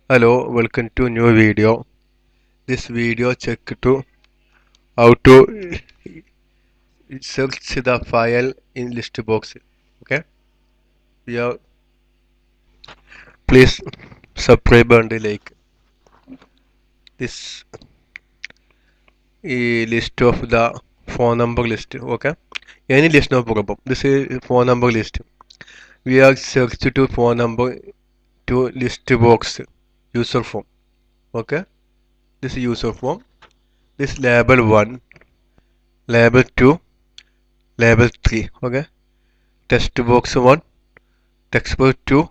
Hello, welcome to new video. This video check to how to search the file in ListBox. Okay, we have please subscribe and like this list of the phone number list. Okay, any list no problem. This is phone number list. We have searched to phone number to ListBox user form. Okay, this is user form. This label 1, label 2, label 3. Okay, text box 1, text box 2,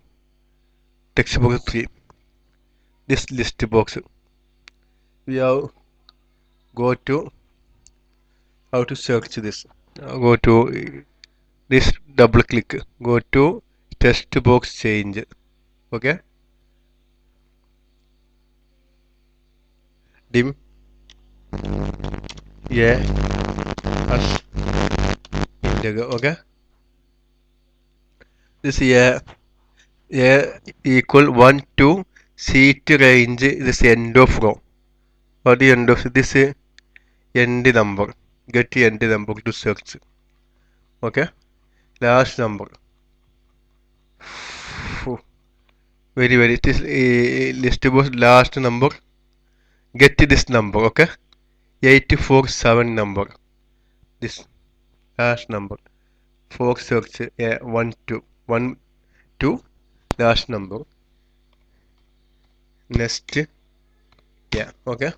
text box 3. This list box. We have go to how to search this. Go to this, double click. Go to text box change. Okay, dim yeah as integer. Okay, this yeah equal 1 to seat range. This end of row or the end of this end number. Get the end number to search. Okay, last number. Very it is a list box last number. Get this number. Okay, 847 number. This last number. For search 1 2 1 2 last number. Next yeah. Okay,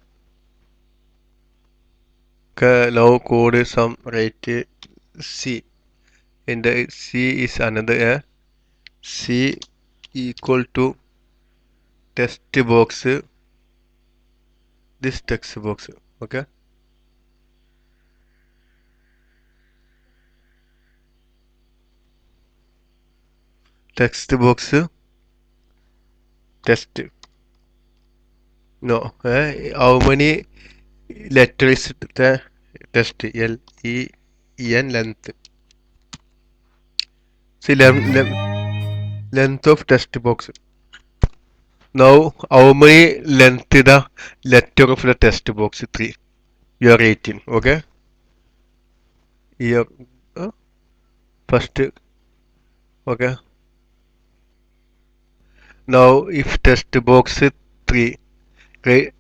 now code some rate C. And the C is another C equal to text box, this text box. Okay, text box test. No, how many letters the test? L-E-N length. See length of text box. Now how many length the letter of the text box? 3. You are 18. Okay. Here first. Okay. Now if text box 3, right,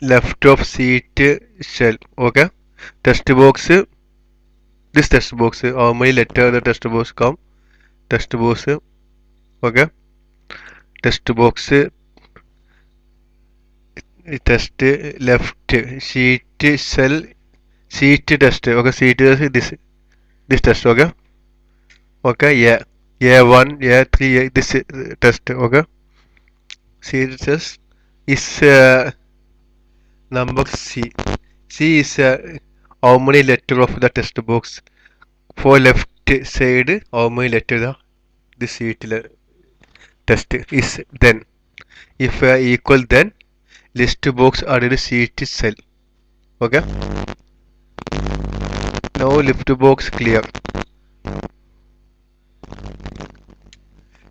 left of seat shell. Okay, text box, this text box, how many letter the text box come? Text box. Okay, text box text left sheet cell sheet test. Okay, sheet test this test. Okay, okay, yeah 1 yeah 3 yeah, this test. Okay, sheet test is number C. C is how many letter of the text box? For left side, how many letter the this sheet test is then. If equal, then list box added sheet cell. Okay. Now list box clear.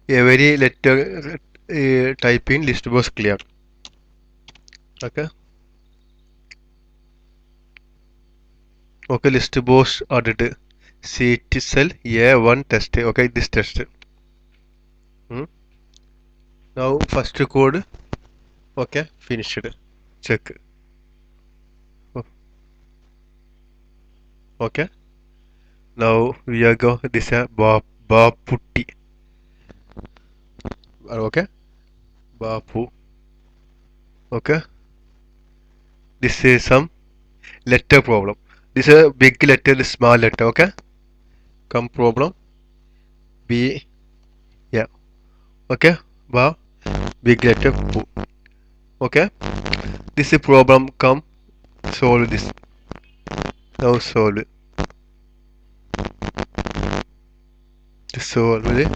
Every letter type in list box clear. Okay. Okay, list box added sheet cell A1 test. Okay, this test. Now first code. Okay, finished. Check. Okay. Now we are go this Baputti. Okay, Bapu. Okay, this is some letter problem. This is a big letter, this small letter. Okay, come problem B. Yeah. Okay, Ba big letter Pu. Okay, this is problem come solve this. Now solve it. To solve it.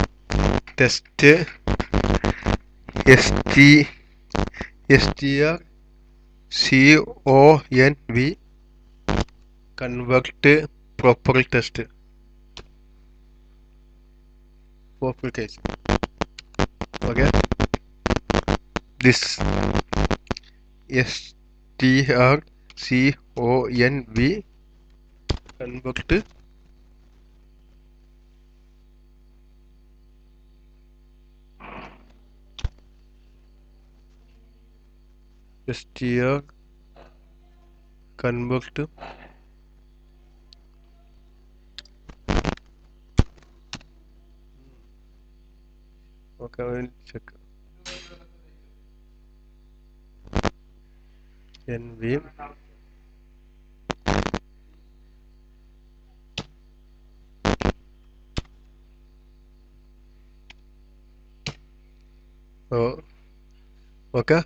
Test STRCONV convert proper test. Proper case. Okay. this strconv convert str convert okay, I will check nv oh, okay,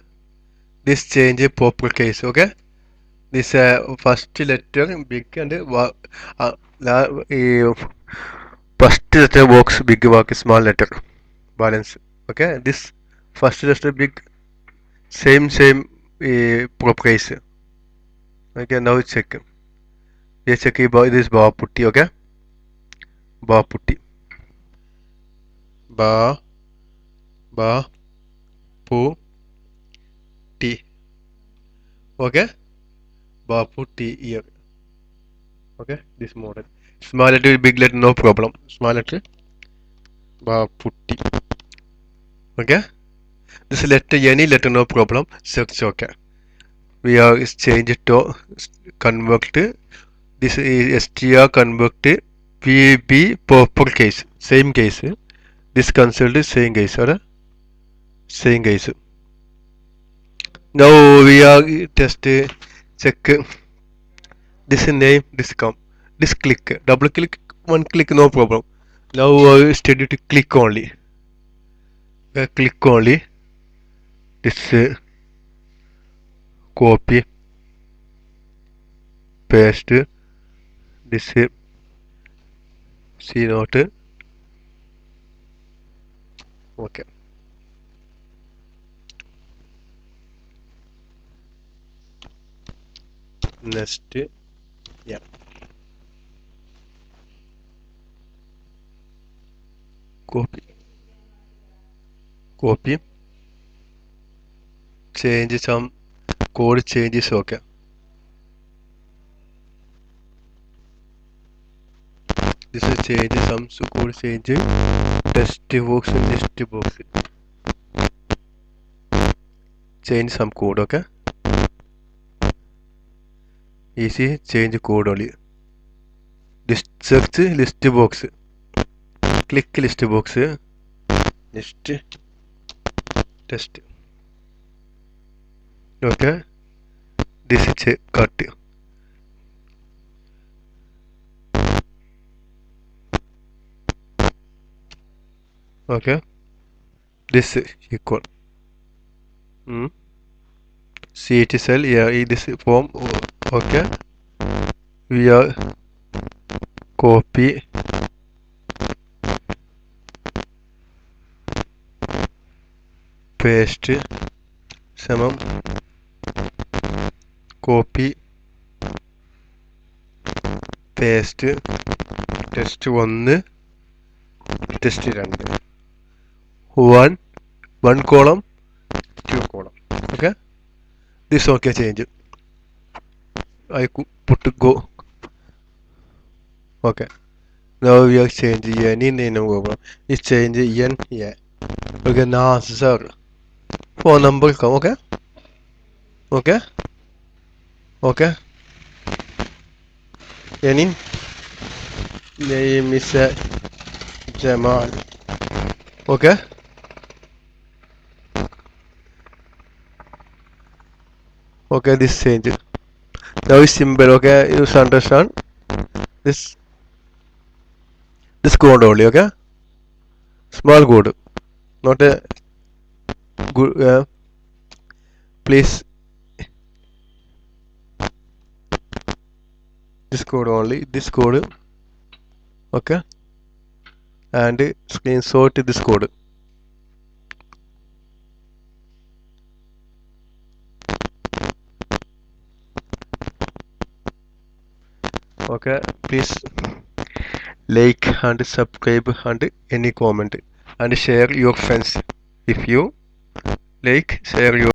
this change a proper case. Okay, this first letter big and first letter box big work small letter balance. Okay, this first letter big same proper case. Okay, now check. We check about this bar putty. Okay, bar putty ba ba pu t. Okay, bar putty here. Okay, this model small letter big letter no problem, small letter putty. Okay, this letter any letter no problem, search. Okay, we are change to convert this is str convert vb proper case, same case, this consult is same case or same case. Now we are test check this name, this come, this click, double click, one click no problem. Now steady to click only, click only this copy paste this C note. Okay, next, yeah, copy change some code changes. Okay, this is change some code change test box and list box, change some code. Okay, easy change code only. This search list box, click list box, list test. Okay, this is cut. Okay, this equal CT cell, yeah, this form. Okay, we are copy paste സമം copy paste test 1 test 2 one column, 2 column. Okay, this okay change. I put go. Okay, now we are change any name over. Is change n, yeah. Okay, now sir phone number come. Okay, okay, okay, any name is Jamal. Okay, okay, this change now is simple. Okay, you understand this code only. Okay, small code, not a good. Please this code only, this code. Okay, and screenshot this code. Okay, please like and subscribe and any comment and share your friends if you like, share your